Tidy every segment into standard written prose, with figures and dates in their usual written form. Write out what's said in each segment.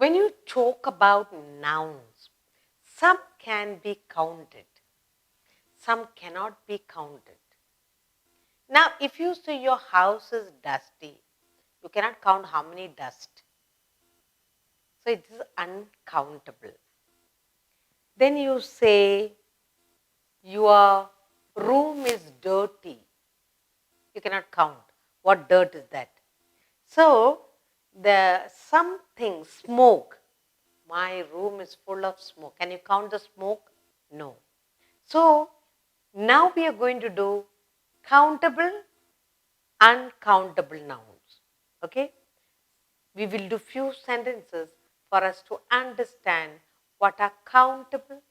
When you talk about nouns, some can be counted, some cannot be counted. Now, if you say your house is dusty, you cannot count how many dust. So it is uncountable. Then you say your room is dirty. You cannot count. What dirt is that? So some things, smoke. My room is full of smoke. Can you count the smoke? No. So now we are going to do countable, uncountable nouns. Okay? We will do few sentences for us to understand what are countable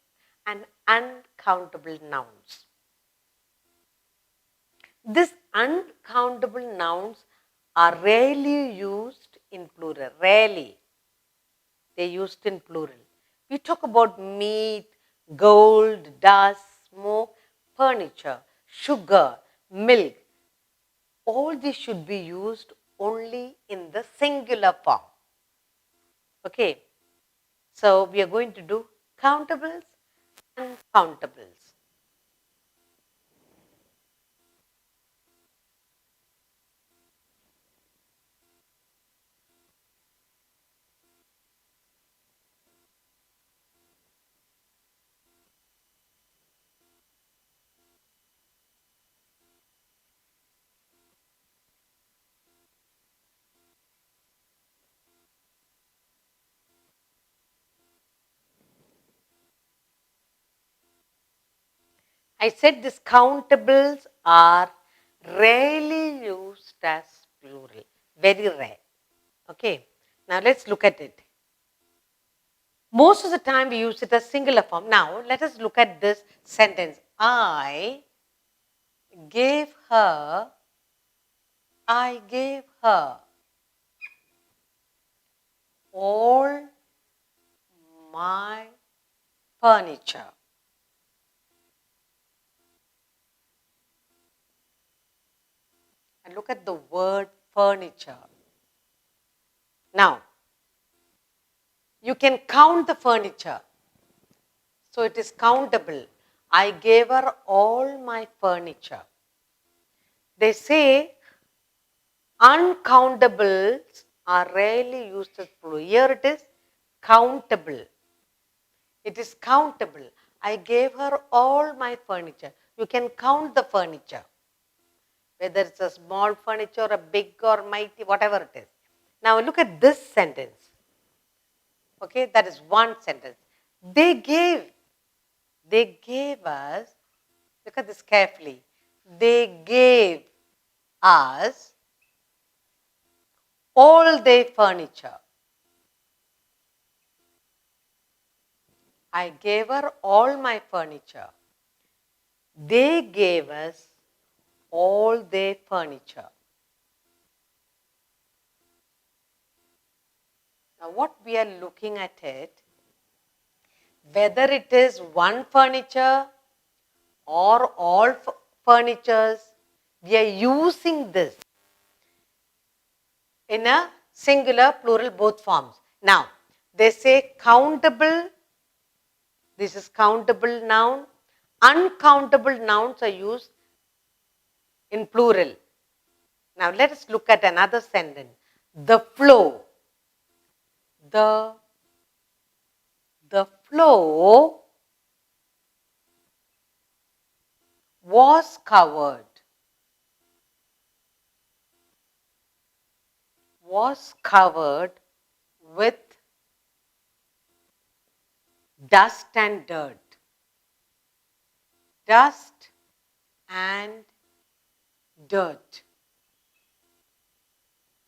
and uncountable nouns. These uncountable nouns are rarely used in plural. Rarely. They're used in plural. We talk about meat, gold, dust, smoke, furniture, sugar, milk. All these should be used only in the singular form. Okay. So we are going to do countables and uncountables. I said these countables are rarely used as plural. Very rare. Okay. Now let's look at it. Most of the time we use it as singular form. Now let us look at this sentence. I gave her all my furniture. And look at the word furniture. Now, you can count the furniture. So it is countable. I gave her all my furniture. They say uncountables are rarely used as plural. Here it is countable. It is countable. I gave her all my furniture. You can count the furniture. Whether it's a small furniture, a big or mighty, whatever it is. Now look at this sentence. Okay, that is one sentence. They gave us, look at this carefully. They gave us all their furniture. I gave her all my furniture. They gave us all their furniture. Now what we are looking at it, whether it is one furniture or all furnitures, we are using this in a singular, plural, both forms. Now, they say countable, this is countable noun. Uncountable nouns are used in plural. Now, let us look at another sentence. The floor. The floor was covered with dust and dirt. Dust and dirt.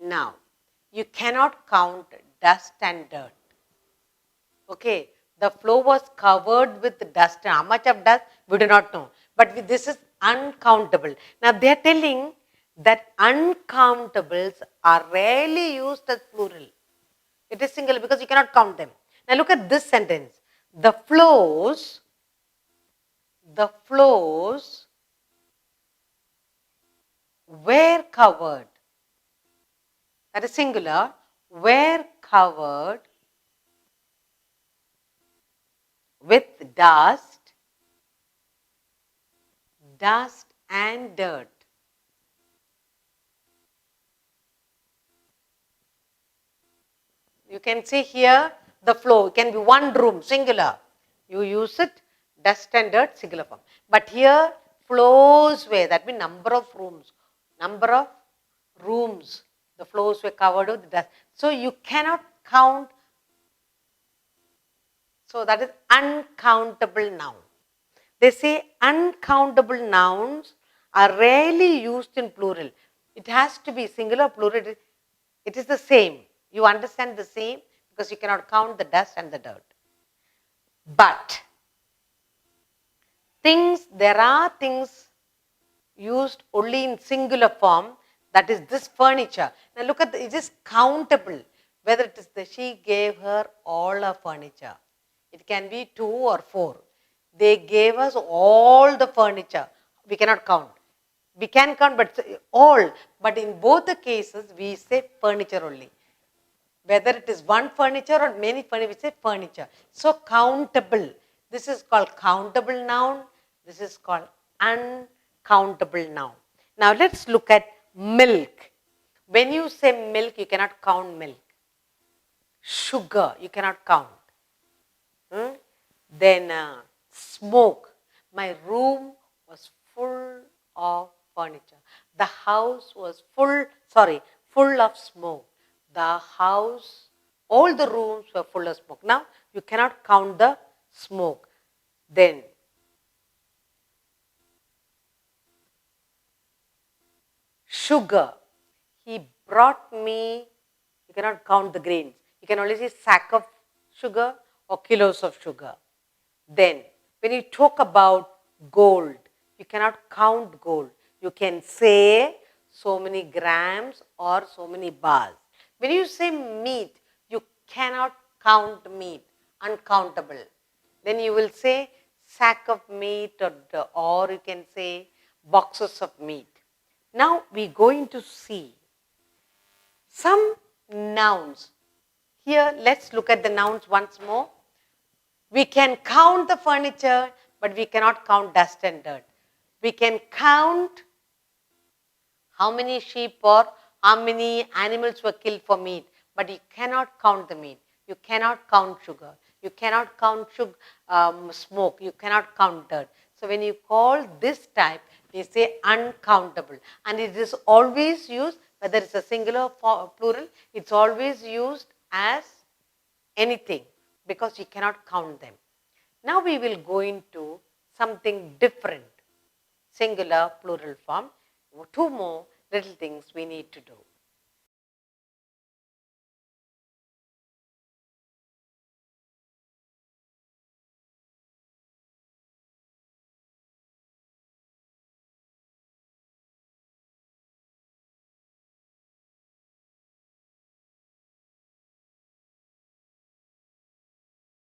Now, you cannot count dust and dirt. Okay, the floor was covered with dust. How much of dust? We do not know. But this is uncountable. Now, they are telling that uncountables are rarely used as plural. It is singular because you cannot count them. Now, look at this sentence. The floors were covered. That is singular. Were covered with dust, dust and dirt. You can see here the flow. It can be one room, singular. You use it, dust and dirt, singular form. But here, flows were, that means number of rooms. Number of rooms. The floors were covered with dust. So you cannot count. So that is uncountable noun. They say uncountable nouns are rarely used in plural. It has to be singular, plural. It is the same. You understand the same because you cannot count the dust and the dirt. But there are things used only in singular form, that is this furniture. Now look at it is countable. Whether it is she gave her all her furniture. It can be 2 or 4. They gave us all the furniture. We cannot count. We can count, but all. But in both the cases, we say furniture only. Whether it is one furniture or many furniture, we say furniture. So countable. This is called countable noun. This is called uncountable noun. Now let's look at milk. When you say milk, you cannot count milk. Sugar, you cannot count. Then smoke. My room was full of furniture. The house was full of smoke. The house, all the rooms were full of smoke. Now, you cannot count the smoke. Then, sugar. He brought me, you cannot count the grains. You can only say sack of sugar or kilos of sugar. Then, when you talk about gold, you cannot count gold. You can say so many grams or so many bars. When you say meat, you cannot count meat, uncountable. Then you will say sack of meat or you can say boxes of meat. Now we are going to see some nouns. Here, let's look at the nouns once more. We can count the furniture, but we cannot count dust and dirt. We can count how many sheep or how many animals were killed for meat, but you cannot count the meat. You cannot count sugar. You cannot count smoke. You cannot count dirt. So when you call this type, they say uncountable. And it is always used, whether it's a singular or plural, it's always used as anything because you cannot count them. Now we will go into something different, singular, plural form. 2 more little things we need to do.